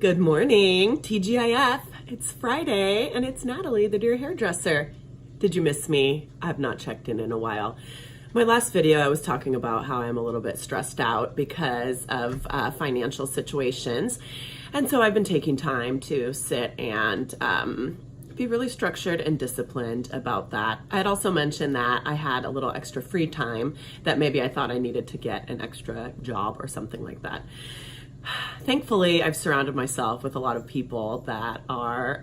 Good morning, TGIF. It's Friday and it's Natalie, the dear hairdresser. Did you miss me? I've not checked in a while. My last video, I was talking about how I'm a little bit stressed out because of financial situations. And so I've been taking time to sit and be really structured and disciplined about that. I had also mentioned that I had a little extra free time that maybe I thought I needed to get an extra job or something like that. Thankfully, I've surrounded myself with a lot of people that are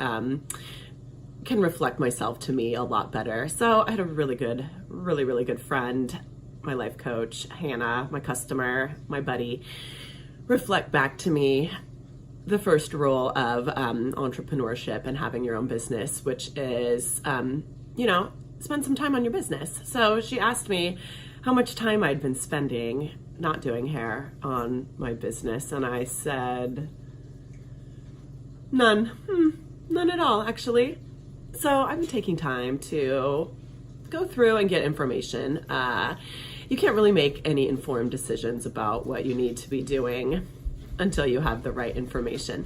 can reflect myself to me a lot better. So I had a really good friend, my life coach, Hannah, my customer, my buddy, reflect back to me the first rule of entrepreneurship and having your own business, which is, spend some time on your business. So she asked me how much time I'd been spending not doing hair on my business, and I said, none at all, actually. So I've been taking time to go through and get information. You can't really make any informed decisions about what you need to be doing until you have the right information.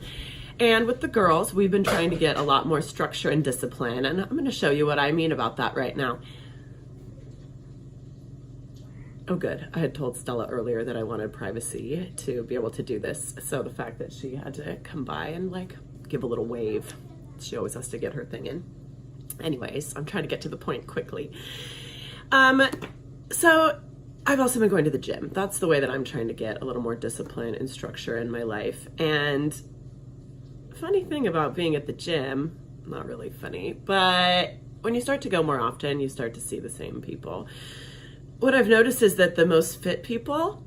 And with the girls, we've been trying to get a lot more structure and discipline, and I'm going to show you what I mean about that right now. Oh, good. I had told Stella earlier that I wanted privacy to be able to do this. So the fact that she had to come by and give a little wave, she always has to get her thing in. Anyways, I'm trying to get to the point quickly. So I've also been going to the gym. That's the way that I'm trying to get a little more discipline and structure in my life. And funny thing about being at the gym, not really funny, but when you start to go more often, you start to see the same people. What I've noticed is that the most fit people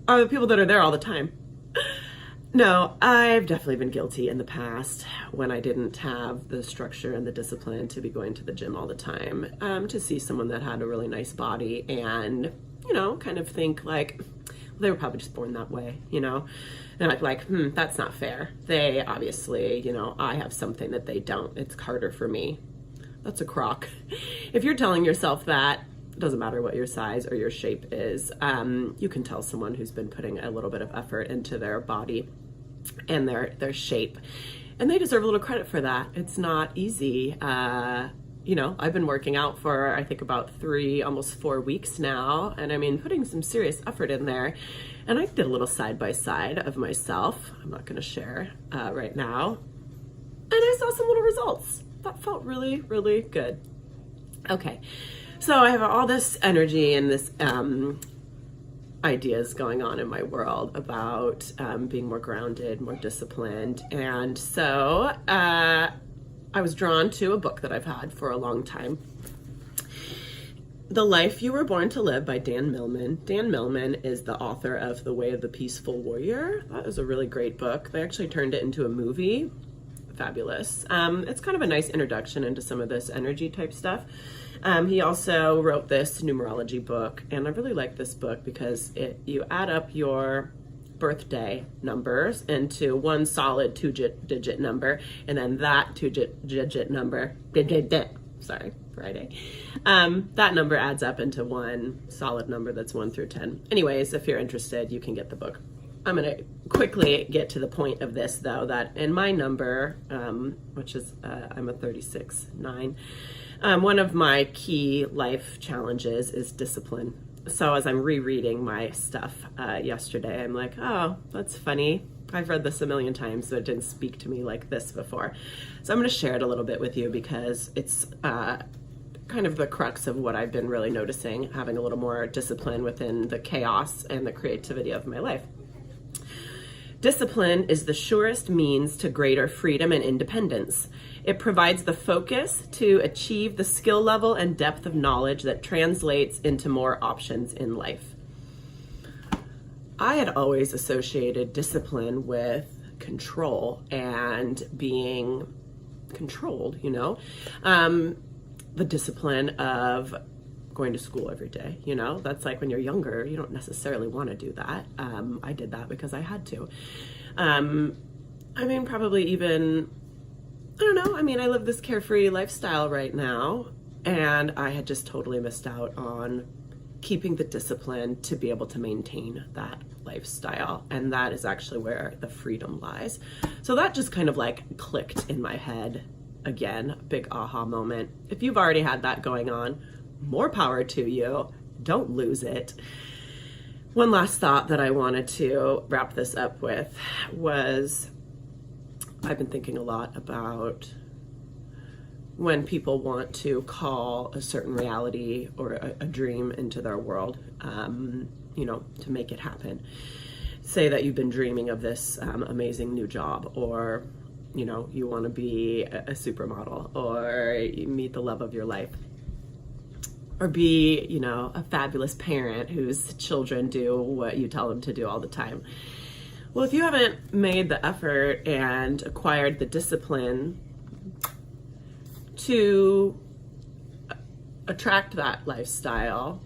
are the people that are there all the time. No, I've definitely been guilty in the past when I didn't have the structure and the discipline to be going to the gym all the time, to see someone that had a really nice body and, kind of think they were probably just born that way, and I'd like, that's not fair. They obviously, I have something that they don't. It's harder for me. That's a crock. If you're telling yourself that, doesn't matter what your size or your shape is, you can tell someone who's been putting a little bit of effort into their body and their shape, and they deserve a little credit for that. It's not easy. I've been working out for I think about 3, almost 4 weeks now, and putting some serious effort in there. And I did a little side by side of myself. I'm not going to share right now, and I saw some little results that felt really, really good. Okay. So I have all this energy and this ideas going on in my world about being more grounded, more disciplined. And so I was drawn to a book that I've had for a long time. The Life You Were Born to Live by Dan Millman. Dan Millman is the author of The Way of the Peaceful Warrior. That was a really great book. They actually turned it into a movie. Fabulous. It's kind of a nice introduction into some of this energy type stuff. He also wrote this numerology book, and I really like this book because you add up your birthday numbers into one solid two-digit number, and then that two-digit number, Friday, that number adds up into one solid number that's 1 through 10. Anyways, if you're interested, you can get the book. I'm going to quickly get to the point of this, though, that in my number, which is, I'm a 36-9, one of my key life challenges is discipline. So as I'm rereading my stuff yesterday, I'm like, oh, that's funny. I've read this a million times, but it didn't speak to me like this before. So I'm going to share it a little bit with you because it's kind of the crux of what I've been really noticing, having a little more discipline within the chaos and the creativity of my life. Discipline is the surest means to greater freedom and independence. It provides the focus to achieve the skill level and depth of knowledge that translates into more options in life. I had always associated discipline with control and being controlled, the discipline of going to school every day, that's like when you're younger, you don't necessarily want to do that. I did that because I had to. Probably even, I don't know. I live this carefree lifestyle right now, and I had just totally missed out on keeping the discipline to be able to maintain that lifestyle. And that is actually where the freedom lies. So that just kind of like clicked in my head again, big aha moment. If you've already had that going on, more power to you. Don't lose it. One last thought that I wanted to wrap this up with was, I've been thinking a lot about when people want to call a certain reality or a dream into their world, you know, to make it happen. Say that you've been dreaming of this amazing new job, or, you know, you want to be a supermodel, or you meet the love of your life, or be, you know, a fabulous parent whose children do what you tell them to do all the time. Well, if you haven't made the effort and acquired the discipline to attract that lifestyle,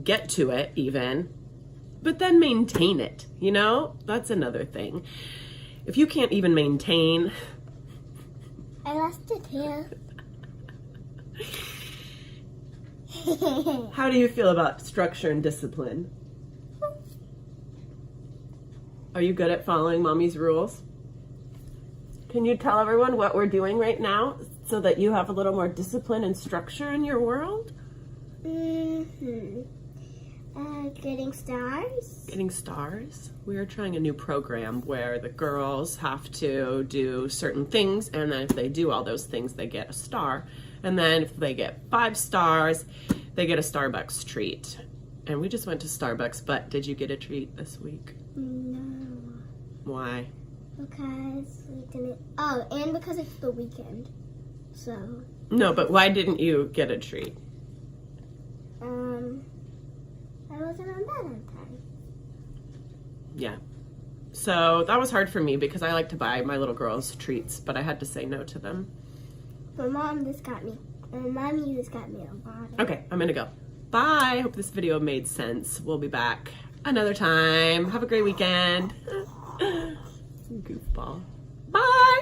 get to it even, but then maintain it, you know, that's another thing. If you can't even maintain... I lost it here. How do you feel about structure and discipline? Are you good at following mommy's rules? Can you tell everyone what we're doing right now so that you have a little more discipline and structure in your world? Getting stars. Getting stars? We are trying a new program where the girls have to do certain things, and then if they do all those things, they get a star. And then if they get 5 stars, they get a Starbucks treat. And we just went to Starbucks, but did you get a treat this week? No. Why? Because we didn't. Oh, and because it's the weekend. So. No, but why didn't you get a treat? I wasn't on bed on time. Yeah. So that was hard for me because I like to buy my little girls treats, but I had to say no to them. My mom just got me. Mommy just got me a lot. Okay, I'm gonna go. Bye. Hope this video made sense. We'll be back another time. Have a great weekend. Goofball. Bye.